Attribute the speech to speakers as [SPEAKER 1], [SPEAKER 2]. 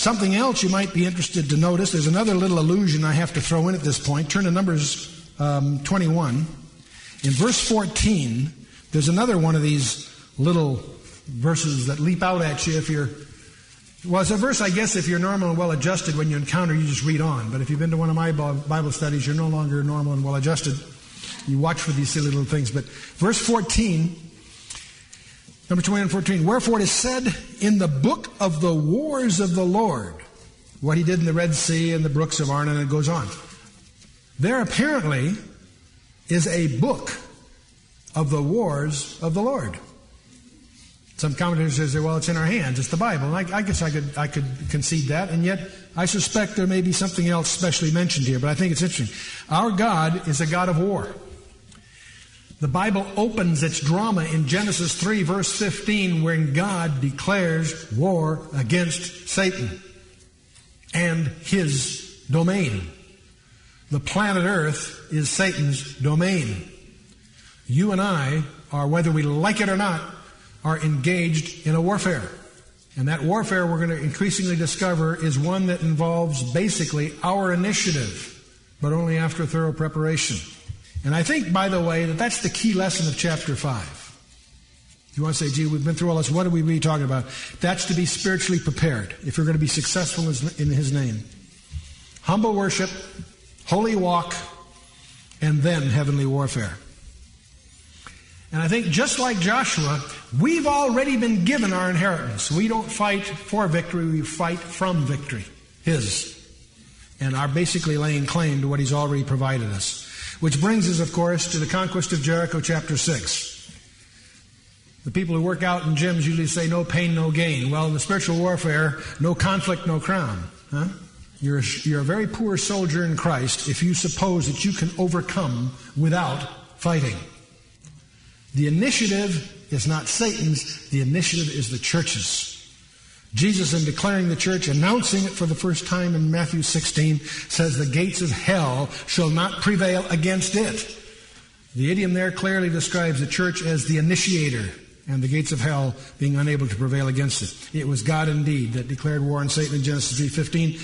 [SPEAKER 1] Something else you might be interested to notice, there's another little allusion I have to throw in at this point. Turn to Numbers 21. In verse 14, there's another one of these little verses that leap out at you if you're... Well, it's a verse, I guess, if you're normal and well-adjusted, when you encounter, you just read on. But if you've been to one of my Bible studies, you're no longer normal and well-adjusted. You watch for these silly little things. But verse 14, number 21:14, wherefore it is said in the book of the wars of the Lord, what he did in the Red Sea and the brooks of Arnon, and it goes on. There apparently is a book of the wars of the Lord. Some commentators say, well, it's in our hands. It's the Bible. And I guess I could concede that. And yet, I suspect there may be something else specially mentioned here. But I think it's interesting. Our God is a God of war. The Bible opens its drama in Genesis 3, verse 15, when God declares war against Satan and his domain. The planet Earth is Satan's domain. You and I are, whether we like it or not, are engaged in a warfare. And that warfare, we're going to increasingly discover, is one that involves basically our initiative, but only after thorough preparation. And I think, by the way, that that's the key lesson of chapter 5. You want to say, gee, we've been through all this, what are we really talking about? That's to be spiritually prepared if you're going to be successful in his name. Humble worship, holy walk, and then heavenly warfare. And I think just like Joshua, we've already been given our inheritance. We don't fight for victory, we fight from victory, his. And are basically laying claim to what he's already provided us. Which brings us, of course, to the conquest of Jericho, chapter 6. The people who work out in gyms usually say, no pain, no gain. Well, in the spiritual warfare, no conflict, no crown. Huh? You're a very poor soldier in Christ if you suppose that you can overcome without fighting. The initiative is not Satan's. The initiative is the church's. Jesus, in declaring the church, announcing it for the first time in Matthew 16, says the gates of hell shall not prevail against it. The idiom there clearly describes the church as the initiator, and the gates of hell being unable to prevail against it. It was God indeed that declared war on Satan in Genesis 3:15.